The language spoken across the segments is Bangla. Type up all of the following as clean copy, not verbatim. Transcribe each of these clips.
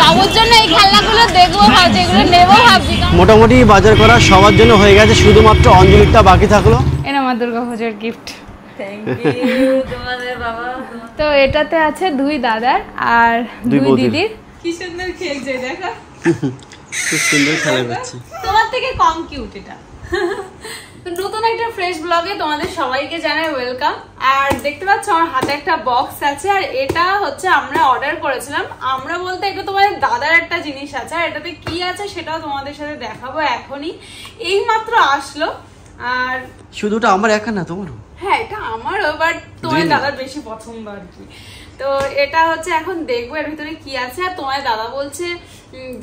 বাবুর জন্য এই খেলনাগুলো দেখবো ভাবছি, এগুলো নেবো ভাবছি। মোটামুটি বাজার করা সবার জন্য হয়ে গেছে, শুধুমাত্র অঞ্জলিটা বাকি থাকলো। এটা আমার দুর্গাপুজোর গিফট। তো এটাতে আছে 2 দাদার আর 2 দিদির। কি সুন্দর খেলছে দেখো, খুব সুন্দর খেলা করছে। তোমার থেকে কম কিউট এটা। তো নতুন একটা ফ্রেশ ব্লগে তোমাদের সবাইকে জানাই ওয়েলকাম। আর দেখতে পাচ্ছ আমার হাতে একটা বক্স আছে, আর এটা হচ্ছে আমরা অর্ডার করেছিলাম। আমরা বলতে এটা তোমাদের দাদার একটা জিনিস আছে, আর এটাতে কি আছে সেটাও তোমাদের সাথে দেখাবো এখনই। এই মাত্র আসলো। আর শুধুটা আমার একা না, তোমারও? হ্যাঁ, এটা আমারও, বাট তোমার দাদার বেশি পছন্দ আর কি। তো এটা হচ্ছে এখন দেখবো এর ভিতরে কি আছে। আর তোমার দাদা বলছে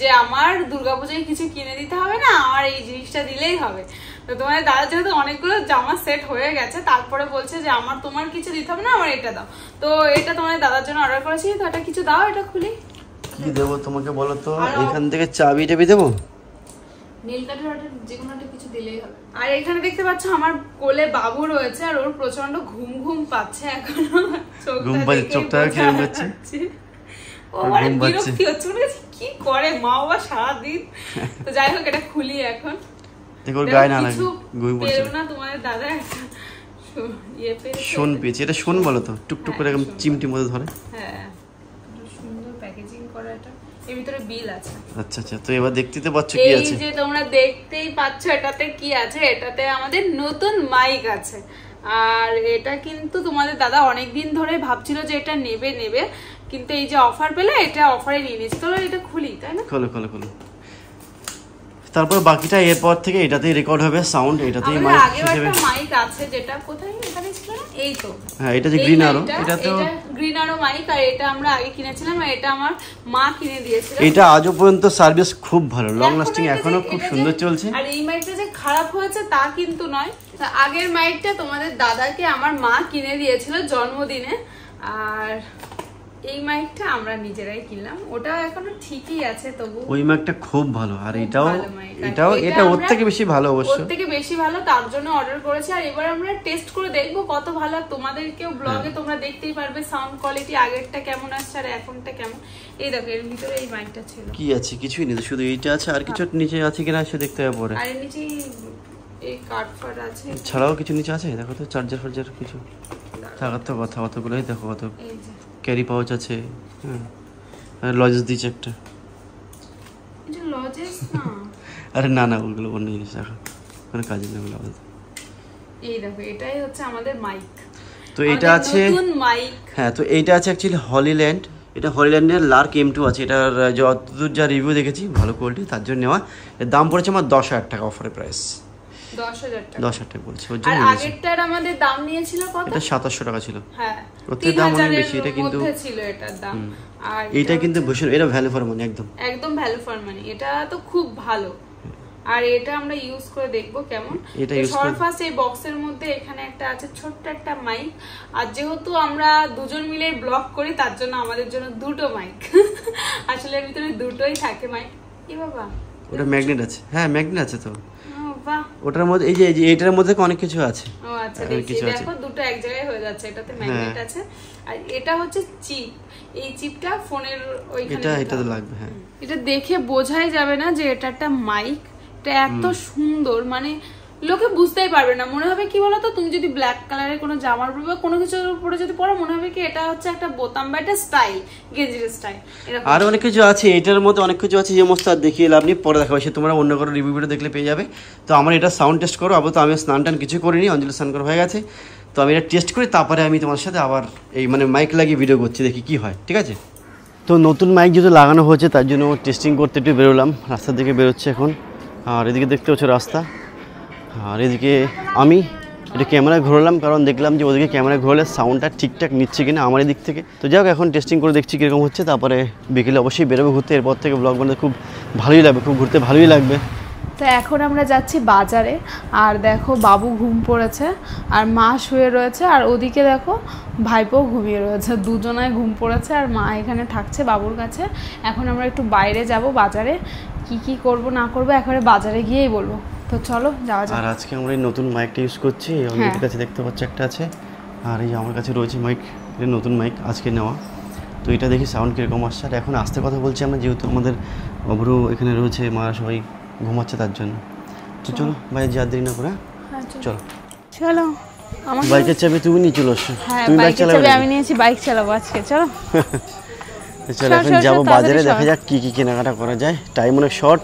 যে আমার দুর্গাপূজায় কিছু কিনে দিতে হবে না, আমার এই জিনিসটা দিলেই হবে। তো তোমার দাদা যেহেতু অনেকগুলো জামা সেট হয়ে গেছে, তারপরে বলছে যে আমার তোমার কিছু দিতে হবে না, আমার এটা দাও। তো এটা তোমার দাদার জন্য অর্ডার করেছি। তো এটা কিছু দাও, এটা খুলি। কি দেবো তোমাকে বলো তো? এখান থেকে চাবি টাবি দেবো, নীল কাঠের অর্ডার যে কোনো একটা কিছু দিলেই হবে। আর এখানে দেখতে পাচ্ছ আমার কোলে বাবু রয়েছে, আর ওর প্রচন্ড ঘুম ঘুম পাচ্ছে এখনো। চোখটা কিরম হচ্ছে, ও মানে বিরক্তি হচ্ছে, মানে কি করে মা বাবা সারাদিন। তো যাই হোক, এটা খুলি এখন। দেখো গায়ে না লাগে, ঘুমিয়ে পড়ছে না। তোমার দাদা শোন পেয়েছি, এটা শোন বলো তো, টুকটুক করে একদম চিমটি মধ্যে ধরে। হ্যাঁ, সুন্দর প্যাকেজিং করা। এটা এর ভিতরে বিল আছে। আচ্ছা আচ্ছা, তো এবার দেখতে পাচ্ছ কি আছে? এই যে তোমরা দেখতেই পাচ্ছ এটাতে কি আছে। এটাতে আমাদের নতুন মাইক আছে। আর এটা কিন্তু তোমাদের দাদা অনেকদিন ধরে ভাবছিল যে এটা নেবে নেবে, কিন্তু এই যে অফার পেলে এটা অফারে নিয়ে নিয়েছে। তো এটা খুলি, তাই না? খোলো খোলো খোলো। তারপর বাকিটা এরপর থেকে এটাতেই রেকর্ড হবে সাউন্ড, এটাতেই মাইক হিসেবে। একটা মাইক আছে যেটা কোথায়, এখানে ছিল না? এই তো। হ্যাঁ, এটা যে গ্রিন আরো, এটা তো গ্রিন আরো মাইক। আর এটা আমরা আগে কিনেছিলাম, আর এটা আমার মা কিনে দিয়েছিল। এটা আজও পর্যন্ত সার্ভিস খুব ভালো, লং লাস্টিং, এখনো খুব সুন্দর চলছে। আর এই মাইকটা যে খারাপ হয়েছে তা কিন্তু নয়। আগের মাইকটা তোমাদের দাদাকে আমার মা কিনে দিয়েছিল জন্মদিনে, আর এই মাইকটা আমরা নিজেরাই কিনলাম। ওটা এখনো ঠিকই আছে, তবু ওই মাইকটা খুব ভালো। আর এটা ওর থেকে বেশি ভালো, অবশ্য ওর থেকে বেশি ভালো, তার জন্য অর্ডার করেছি। আর এবার আমরা টেস্ট করে দেখবো কত ভালো। তোমাদেরকেও ব্লগে তোমরা দেখতেই পারবে সাউন্ড কোয়ালিটি আগেরটা কেমন আসছে আর এখনটা কেমন। এই দেখো, এর ভিতরে এই মাইকটা ছিল। কি আছে? কিছুই নেই, শুধু এইটা আছে। আর কিছু নিচে আছে কিনা সে দেখতে হবে পরে। আর নিচে এই কার্ড ফার্ড আছে, ছাড়াও কিছু নিচে আছে। দেখো তো, চার্জার ফার্জার কিছু থাকার তো কথা, অতগুলোই দেখো। কত ক্যারি পাউচ আছে। হ্যাঁ, আর লজেস দিচ্ছে একটা। এটা লজেস না? আরে না না, ওগুলো অন্য জিনিস, রাখো কোনো কাজে না ওগুলো। এই দেখো, এটাই হচ্ছে আমাদের মাইক। তো এটা আছে নতুন মাইক। হ্যাঁ, তো এইটা আছে অ্যাকচুয়ালি হলিল্যান্ড। এটা হলিল্যান্ডের লার্ক M2 আছে। এটার যতদূর যা রিভিউ দেখেছি ভালো কোয়ালিটি, তার জন্য নেওয়া। এর দাম পড়েছে আমার 10,000 টাকা, অফারের প্রাইস 10,000 টাকা। 10,000 টাকা বলছে, ওর আর জন্য আগেরটার আমাদের দাম নিয়েছিল কত? এটা 2700 টাকা ছিল। হ্যাঁ, ওর দাম অনেক বেশি। এটা কিন্তু ছিল এটার দাম। আর এটা কিন্তু ভীষণ, এটা ভ্যালু ফর মানি, একদম ভ্যালু ফর মানি। এটা তো খুব ভালো। আর এটা আমরা ইউজ করে দেখবো কেমন। সবার ফার্স্ট এই বক্সের মধ্যে এখানে একটা আছে ছোট্ট একটা মাইক। আর যেহেতু আমরা দুজন মিলে ব্লগ করি, তার জন্য আমাদের জন্য দুটো মাইক। আসলে এর ভিতরে দুটোই থাকে মাইক। কি বাবা, ওটা ম্যাগনেট আছে? হ্যাঁ, ম্যাগনেট আছে তো। বাহ, ওটার মধ্যে এই যে এটার মধ্যে অনেক কিছু আছে। ও আচ্ছা, দেখো দুটো এক জায়গায় হয়ে যাচ্ছে। এটাতে ম্যাগনেট আছে। আর এটা হচ্ছে চিপ। এই চিপটা ফোনের ওইখানে এটা তো লাগবে। হ্যাঁ, এটা দেখে বোঝাই যাবে না যে এটা একটা মাইক। এটা এত সুন্দর, মানে লোকে বুঝতেই পারবে না। মনে হবে কি বলতো, তুমি যদি ব্ল্যাক কালারের কোনো জামার উপর বা কোনো কিছুর উপরে যদি পরো, মনে হবে কি এটা হচ্ছে একটা বোতাম বা একটা স্টাইল, গেঞ্জির স্টাইল। আর অনেক কিছু আছে এটার মধ্যে, অনেক কিছু আছে যে সমস্ত আর দেখিয়ে লাভ নেই, পরে দেখাবো। সে তোমরা অন্য কোনো রিভিউ ভিডিও দেখলে পেয়ে যাবে। তো আমার এটা সাউন্ড টেস্ট করো। আবার তো আমি স্নান টান কিছু করিনি, অঞ্জলি স্নান করা হয়ে গেছে। তো আমি এটা টেস্ট করি, তারপরে আমি তোমার সাথে আবার এই মানে মাইক লাগিয়ে ভিডিও করছি, দেখি কি হয়। ঠিক আছে? তো নতুন মাইক যেহেতু লাগানো হয়েছে, তার জন্য টেস্টিং করতে একটু বেরোলাম। রাস্তার দিকে বেরোচ্ছে এখন। আর এদিকে দেখতে হচ্ছে রাস্তা। আর এদিকে আমি একটু ক্যামেরায় ঘুরলাম, কারণ দেখলাম যে ওদিকে ক্যামেরায় ঘুরলে সাউন্ডটা ঠিকঠাক নিচ্ছে কিনা আমার দিক থেকে। তো যাই হোক, এখন টেস্টিং করে দেখছি কীরকম হচ্ছে। তারপরে বিকেলে অবশ্যই বেরোবো ঘুরতে। এরপর থেকে ব্লগ বানাতে খুব ভালোই লাগবে, খুব ঘুরতে ভালোই লাগবে। তো এখন আমরা যাচ্ছি বাজারে। আর দেখো, বাবু ঘুম পড়েছে আর মা শুয়ে রয়েছে। আর ওদিকে দেখো, ভাইপো ঘুমিয়ে রয়েছে। দুজনায় ঘুম পড়েছে, আর মা এখানে থাকছে বাবুর কাছে। এখন আমরা একটু বাইরে যাব বাজারে। কি করব না করব একেবারে বাজারে গিয়েই বলবো। তো চলো যাওয়া যাক। আর আজকে আমরা এই নতুন মাইকটা ইউজ করছি। অনেকের কাছে দেখতে পাচ্ছি একটা আছে, আর এই আমার কাছে রয়েছে মাইক। এটা নতুন মাইক আজকে নেওয়া। তো এটা দেখি সাউন্ড কীরকম আসছে। আর এখন আস্তে কথা বলছি আমরা, যেহেতু আমাদের অভ্র এখানে রয়েছে, মা সবাই ঘুমাচ্ছে তার জন্য। তো চলো বাইরে যা দেরি না করে, চলো চলো। আমার বাইকের চাবি তুমি নিয়ে চলে আসছো। হ্যাঁ তুমি বাইক বাইকের চালাবে? চাবি আমি নিয়েছি, বাইক চালাবো আজকে। চলো চলো এখন যাবো বাজারে, দেখা যাক কি কি কেনাকাটা করা যায়। টাইম অনেক শর্ট।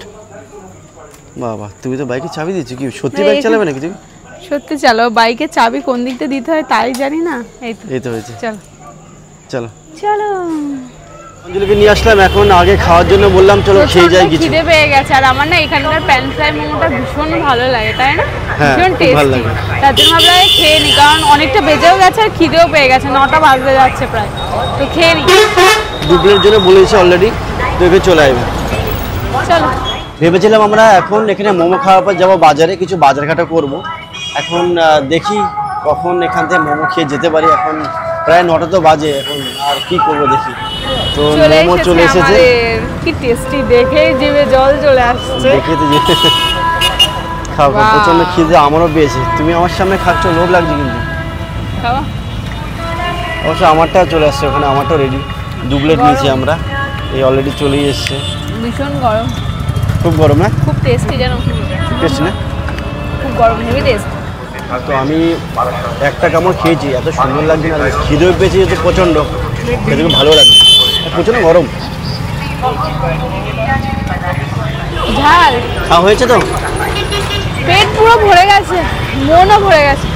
বাবা তুমি তো বাইকে চাবি দিচ্ছ, কি সত্যি বাইক চালাবে নাকি তুমি? সত্যি চালো, বাইকের চাবি কোন দিকতে দিতে হয় তাই জানি না। এই তো হয়েছে। চলো চলো চলো। অঞ্জলিকে নিয়ে আসলাম, এখন আগে খাওয়ার জন্য বললাম চলো খেয়ে যাই কিছু। খিদে পেয়ে গেছে, আর আমার না এখানকার প্যান ফ্রাই মোমোটা ভীষণ ভালো লাগে, তাই না? হ্যাঁ, ভীষণ ভালো টেস্টি। লাগে। তার জন্য ভাবলাম খেয়ে নি, কারণ অনেকটা বেজেও গেছে আর খিদেও পেয়ে গেছে, 9টা বাজতে যাচ্ছে প্রায়। তো খেয়ে নি। দুপুরের জন্য বলেছি অলরেডি, তো এখানে চলে আসবে। চলো। ভেবেছিলাম আমরা এখন এখানে মোমো খাওয়ার পর যাবো বাজারে, কিছু বাজারঘাটা করব। এখন দেখি কখন এখান থেকে মোমো খেয়ে যেতে পারি। এখন প্রায় 9টা তো বাজে, এখন আর কি করব দেখি। তো মোমো চলে এসেছে, কি টেস্টি, দেখে জিভে জল চলে আসছে। দেখে তো খাবো, প্রচন্ড খিদে আমারও পেয়েছে। তুমি আমার সামনে খাচ্ছ, লোভ লাগছে কিন্তু। খাওয়া অবশ্য আমারটা চলে আসছে ওখানে, আমারটাও রেডি। 2 প্লেট নিয়েছি আমরা, এই অলরেডি চলেই এসছে। ভীষণ গরম, খুব গরম না? খুব টেস্টি জানো, টেস্টি না? খুব গরম, হেভি টেস্ট। তো আমি একটা কামড় খেয়েছি, এত সুন্দর লাগছে না, খিদেও পেয়েছি যেহেতু প্রচণ্ড, খেতে খুব ভালো লাগছে। প্রচণ্ড গরম। ঝাল খাওয়া হয়েছে তো? পেট পুরো ভরে গেছে, মনও ভরে গেছে।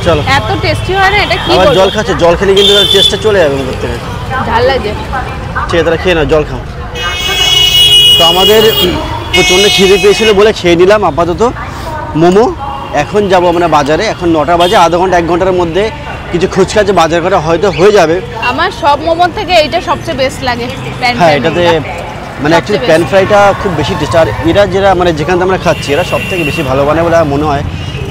চলো, এত টেস্টি হয় না এটা, কি আবার বলবো। জল খাচ্ছে, জল খেলে কিন্তু টেস্টটা চলে যাবে মুখের থেকে। ঝাল লাগে। ঠিক আছে তাহলে খেয়ে নাও, জল খাও। তো আমাদের প্রচণ্ড খিদে পেয়েছিল বলে খেয়ে নিলাম আপাতত মোমো। এখন যাব আমরা বাজারে, এখন 9টা বাজে, আধা ঘন্টা 1 ঘন্টার মধ্যে কিছু খুচখাচ বাজার করা হয়তো হয়ে যাবে। আমার সব মোমোর থেকে এইটা সবচেয়ে বেস্ট লাগে। হ্যাঁ, এটাতে মানে অ্যাকচুয়ালি প্যান ফ্রাইটা খুব বেশি টেস্ট। আর এরা যেটা মানে যেখান থেকে আমরা খাচ্ছি, এরা সব থেকে বেশি ভালো বানায় বলে মনে হয়।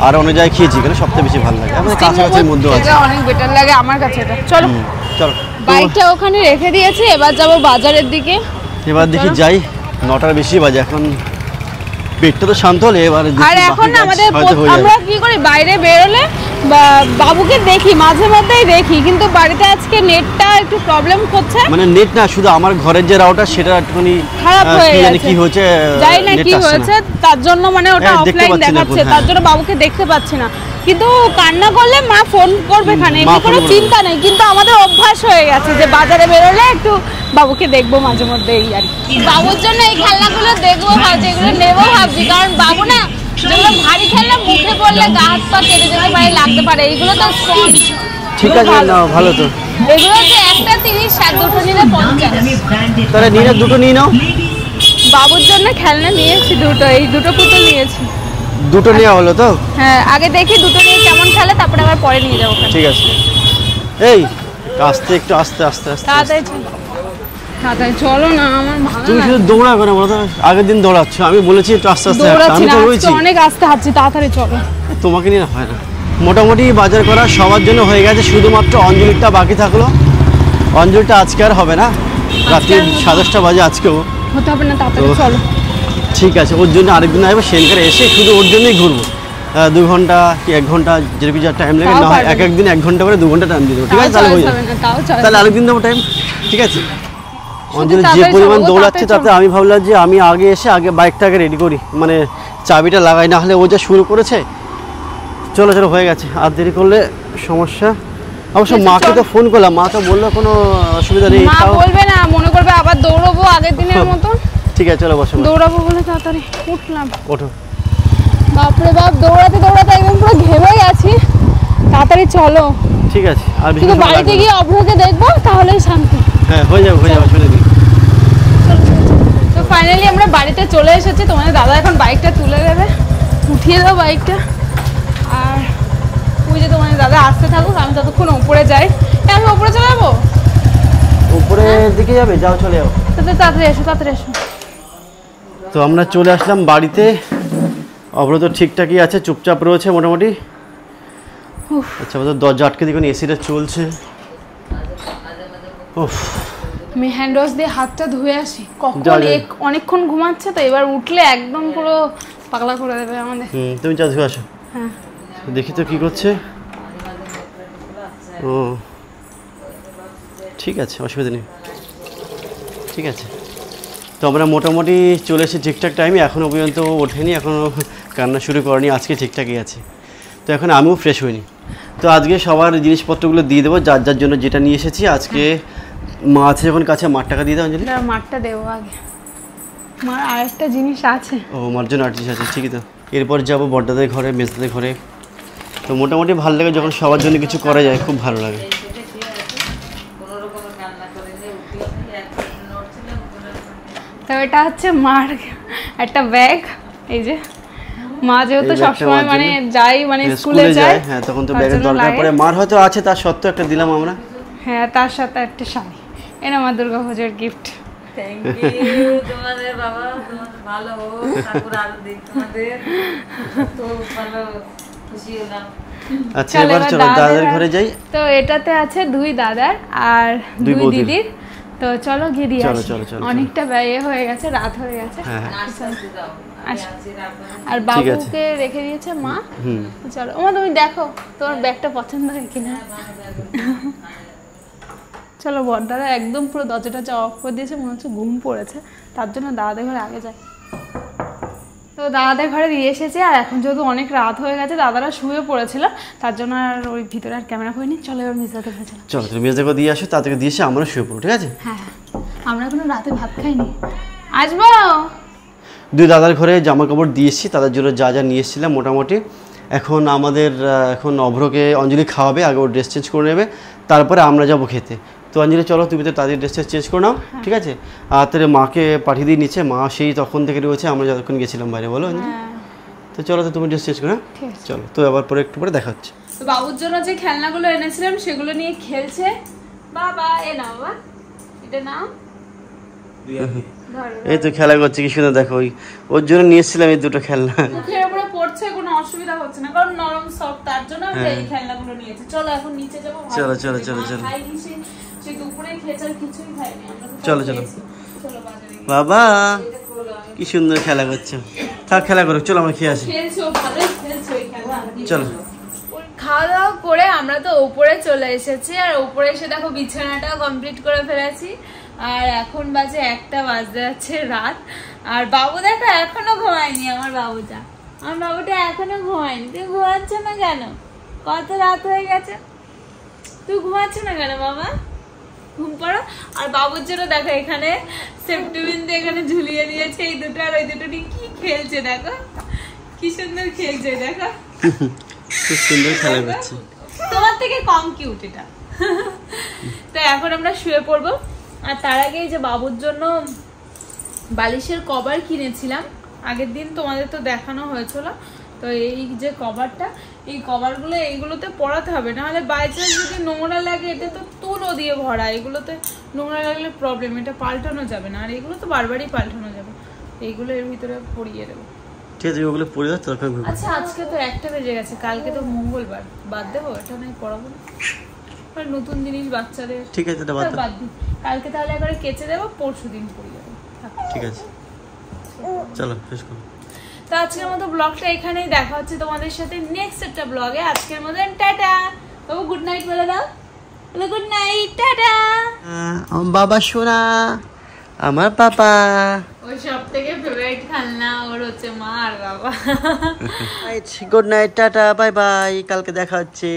আর অন্য জায়গায় খেয়েছি, এখানে সবথেকে বেশি ভালো লাগে। আমাদের কাছাকাছির মধ্যে আছে, এটা অনেক বেটার লাগে আমার কাছে এটা। চলো চলো, বাইকটা ওখানে রেখে দিয়েছি, এবার যাব বাজারের দিকে। এবার দেখি যাই, 9টার বেশি বাজে এখন। পেটটা তো শান্ত হলে এবার আর এখন না আমাদের আমরা কি করি, বাইরে বেরোলে বাবুকে দেখি, মাঝে মধ্যেই দেখি, কিন্তু বাড়িতে আজকে নেটটা একটু প্রবলেম করছে। মানে নেট না, শুধু আমার ঘরের যে রাউটার সেটা একটুখানি খারাপ হয়ে গেছে, কি হয়েছে জানি না কি হয়েছে, তার জন্য মানে ওটা অফলাইন দেখাচ্ছে, তার জন্য বাবুকে দেখতে পাচ্ছি না। কিন্তু কান্না করলে মা ফোন করবে, এখানে এমনি কোনো চিন্তা নেই, কিন্তু আমাদের অভ্যাস হয়ে গেছে যে বাজারে বেরোলে একটু বাবুকে দেখবো মাঝে মধ্যে, এই আর কি। বাবুর জন্য এই খেলনাগুলো দেখবো ভাবছি, এগুলো নেবো ভাবছি, কারণ বাবু না যেগুলো ভারী খেলনা মুখে পড়লে গা হাত পা কেটে যেতে পারে, লাগতে পারে। এইগুলো তো স্পঞ্জ, ঠিক আছে, নাও ভালো তো। এগুলো হচ্ছে একটা 30, আর দুটো নিলে 50। তাহলে নিয়ে নাও, দুটো নিয়ে নাও। বাবুর জন্য খেলনা নিয়েছি দুটো, এই দুটো পুতুল নিয়েছি। দুটো নেওয়া হলো তো? হ্যাঁ, আগে দেখি দুটো নিয়ে কেমন খেলে, তারপরে আবার পরে নিয়ে যাবো। ঠিক আছে, এই আস্তে একটু, আস্তে আস্তে আস্তে তাড়াতাড়ি চলো না, আমার ভালো তুমি শুধু দৌড়াবে না, বলো তো আগের দিন দৌড়াচ্ছ, আমি বলেছি একটু আস্তে আস্তে, আমি তো রয়েছি। অনেক আস্তে হাঁটছি, তাড়াতাড়ি চলো। তোমাকে নিয়ে হয় না। মোটামুটি বাজার করা সবার জন্য হয়ে গেছে, শুধুমাত্র অঞ্জলিটা বাকি থাকলো। অঞ্জলিটা আজকে আর হবে না, রাত্রি 10:30 বাজে আজকেও হতে হবে না, তাড়াতাড়ি চলো। ঠিক আছে, ওর জন্য আরেকদিন আসবে, সেখানে এসে শুধু ওর জন্যই ঘুরবো। 2 ঘন্টা কি 1 ঘন্টা যেরকম যা টাইম লাগে, না হয় একদিন 1 ঘন্টা করে 2 ঘন্টা টাইম দিয়ে দেবো। ঠিক আছে, তাহলে হয়ে যাবে। তাহলে আরেকদিন দেবো টাইম, ঠিক আছে। অঞ্জলি যে পরিমাণ দৌড়াচ্ছে, তাতে আমি ভাবলাম যে আমি আগে এসে আগে বাইকটাকে রেডি করি, মানে চাবিটা লাগাই, না হলে ও যা শুরু করেছে। চলো চলো, হয়ে গেছে, আর দেরি করলে সমস্যা। অবশ্য মাকে তো ফোন করলাম, মা তো বললো কোনো অসুবিধা নেই, মা বলবে না, মনে করবে আবার দৌড়বো আগের দিনের মতো। ঠিক আছে চলো বসো। দৌড়াবো বলে তাড়াতাড়ি উঠলাম। ওঠো। বাপরে বাপ, দৌড়াতে দৌড়াতে একদম পুরো ঘেমে গেছি, তাড়াতাড়ি চলো। ঠিক আছে, আর কিন্তু বাড়িতে গিয়ে অভ্রকে দেখবো, তাহলেই শান্তি। হ্যাঁ, হয়ে যাবে চলে দিই। তো ফাইনালি আমরা বাড়িতে চলে এসেছি, তোমাদের দাদা এখন বাইকটা তুলে দেবে, উঠিয়ে দাও বাইকটা। আর ওই যে তোমাদের দাদা আসতে থাকুক, আমি ততক্ষণ উপরে যাই। আমি উপরে চলে যাবো, উপরের দিকে যাবে, যাও চলে যাও। তাড়াতাড়ি এসো, তাড়াতাড়ি এসো। তো আমরা চলে আসলাম বাড়িতে। অভ্র তো ঠিকঠাকই আছে, চুপচাপ রয়েছে মোটামুটি। আচ্ছা, আমাদের দরজা আটকে দিকে এসিটা চলছে। আমি হ্যান্ড ওয়াশ দিয়ে হাতটা ধুয়ে আসি, কখন অনেকক্ষণ ঘুমাচ্ছে তো, এবার উঠলে একদম পুরো পাগলা করে দেবে আমাদের। তুমি যা ধুয়ে আসো। হ্যাঁ, দেখি তো কি করছে। ও ঠিক আছে, অসুবিধা নেই, ঠিক আছে। তো আমরা মোটামুটি চলে এসেছি ঠিকঠাক টাইমে, এখনও পর্যন্ত ওঠেনি, এখনও কান্না শুরু করেনি, আজকে ঠিকঠাকই আছে। তো এখন আমিও ফ্রেশ হইনি। তো আজকে সবার জিনিসপত্রগুলো দিয়ে দেবো, যার যার জন্য যেটা নিয়ে এসেছি। আজকে মা আছে যখন কাছে, মার টাকা দিয়ে দাও অঞ্জলি। মারটা দেবো আগে, মার আরেকটা জিনিস আছে। ও, মার জন্য আর জিনিস আছে, ঠিকই তো। এরপর যাবো বড়দাদের ঘরে, মেজদাদের ঘরে। তো মোটামুটি ভালো লাগে যখন সবার জন্য কিছু করা যায়, খুব ভালো লাগে। তো এটা হচ্ছে মার একটা ব্যাগ, এই যে মা যেহেতু সবসময় মানে যাই মানে স্কুলে যায়, হ্যাঁ তখন তো ব্যাগের দরকার পড়ে। মার হয়তো আছে, তার সত্ত্বেও একটা দিলাম আমরা। হ্যাঁ, তার সাথে একটা শাড়ি। এনে আমার দুর্গাপুজোর গিফট। থ্যাংক ইউ তোমাদের বাবা, তোমাদের ভালো হোক, ঠাকুর আরো দিক তোমাদের, তো ভালো খুশি হলাম। আচ্ছা, এবার চলো দাদার ঘরে যাই। তো এটাতে আছে 2 দাদার আর 2 দিদির। তো চলো গিয়ে দিয়ে আসি, অনেকটা ব্যয় হয়ে গেছে, রাত হয়ে গেছে। আর বাবুকে রেখে দিয়েছে মা। চলো ওমা, তুমি দেখো তোমার ব্যাগটা পছন্দ হয় কিনা। চলো, বড়দাদা একদম পুরো দরজাটা অফ করে দিয়েছে, মনে হচ্ছে ঘুম পড়েছে, তার জন্য দাদাদের ঘরে আগে যায়। তো দাদাদের ঘরে দিয়ে এসেছে, আর এখন যেহেতু অনেক রাত হয়ে গেছে, দাদারা শুয়ে পড়েছিল, তার জন্য আর ওই ভিতরে আর ক্যামেরা করিনি। চলো এবার মেজদাদের ঘরে চলো। চলো, তুমি মেজদাকে দিয়ে আসো, তাদেরকে দিয়ে এসে আমরা শুয়ে পড়বো, ঠিক আছে? হ্যাঁ, আমরা এখনো রাতে ভাত খাইনি, আসবো। 2 দাদার ঘরে জামা কাপড় দিয়ে এসেছি, তাদের জন্য যা যা নিয়ে এসেছিলাম মোটামুটি। এখন আমাদের এখন অভ্রকে অঞ্জলি খাওয়াবে, আগে ওর ড্রেস চেঞ্জ করে নেবে, তারপরে আমরা যাবো খেতে। তো অঞ্জলি চলো, তুমি তো তাদের ড্রেসটা চেঞ্জ করে নাও, ঠিক আছে? আর তাহলে মাকে পাঠিয়ে দিয়ে নিচ্ছে, মা সেই তখন থেকে রয়েছে, আমরা যতক্ষণ গেছিলাম বাইরে, বলো অঞ্জলি? তো চলো, তো তুমি ড্রেস চেঞ্জ করো, চলো। তো আবার পরে একটু পরে দেখা হচ্ছে। তো বাবুর জন্য যে খেলনাগুলো এনেছিলাম সেগুলো নিয়ে খেলছে। বাবা এ নাও, বাবা এটা নাও। এই তো খেলা করছে, কি সুন্দর দেখো। ওর জন্য নিয়ে এসেছিলাম এই 2টো খেলনা। মুখের উপরে পড়ছে, কোনো অসুবিধা হচ্ছে না, কারণ নরম সফট, তার জন্য আমি এই খেলনাগুলো নিয়েছি। চলো এখন নিচে যাবো। চলো চলো চলো চলো, সে দুপুরে খেয়েছে, কিছুই খাইনি আমরা। চলো চলো বাবা, কি সুন্দর খেলা করছো। থাক, খেলা করো, চলো আমরা খেয়ে আসি। চলো। খাওয়া দাওয়া করে আমরা তো উপরে চলে এসেছি, আর উপরে এসে দেখো বিছানাটাও কমপ্লিট করে ফেলেছি। আর এখন বাজে 1টা বাজতে যাচ্ছে রাত। আর বাবু দেখো এখনো ঘুমায়নি, আমার বাবুটা এখনো ঘুমায়নি। তুই ঘুমাচ্ছ না কেন? কত রাত হয়ে গেছে, তুই ঘুমাচ্ছ না কেন বাবা? ঘুম পড়ো। আর বাবুর জন্য দেখো এখানে সেফটি বিন্দু এখানে ঝুলিয়ে দিয়েছে, এই 2টো আর ওই 2টো নিয়ে কি খেলছে দেখো, কি সুন্দর খেলছে দেখো, খুব সুন্দর খেলা করছে। তোমার থেকে কম কিউট এটা। তো এখন আমরা শুয়ে পড়বো। আর তার আগে এই যে বাবুর জন্য বালিশের কভার কিনেছিলাম আগের দিন, তোমাদের তো দেখানো হয়েছিল। তো এই যে কভারটা, এই কভারগুলো এইগুলোতে পরাতে হবে, নাহলে বাই চান্স যদি নোংরা লাগে, এটা তো তুলো দিয়ে ভরা, এগুলোতে নোংরা লাগলে প্রবলেম, এটা পাল্টানো যাবে না। আর এগুলো তো বারবারই পাল্টানো যাবে, এইগুলো এর ভিতরে পরিয়ে দেবো, ঠিক আছে? ওগুলো পরে দাও তখন। আচ্ছা, আজকে তো 1টা বেজে গেছে, কালকে তো মঙ্গলবার, বাদ দেবো, এটা নয় পড়াবো না, নতুন জিনিস বাচ্চাদের, ঠিক আছে এটা বাদ দিই। কালকে তাহলে একবারে কেচে দেবো, পরশু দিন পরিয়ে দেবো, ঠিক আছে? চলো শেষ করো। তো আজকের মতো ব্লগটা এখানেই, দেখা হচ্ছে তোমাদের সাথে নেক্সট একটা ব্লগে। আজকের মতো টাটা। বাবু গুড নাইট বলে দাও, বলে গুড নাইট, টাটা। বাবা শোনা, আমার পাপা, ওই সবথেকে ফেভারিট খেলনা ওর হচ্ছে মা আর বাবা। Good night, tata, bye bye, কালকে দেখা হচ্ছে।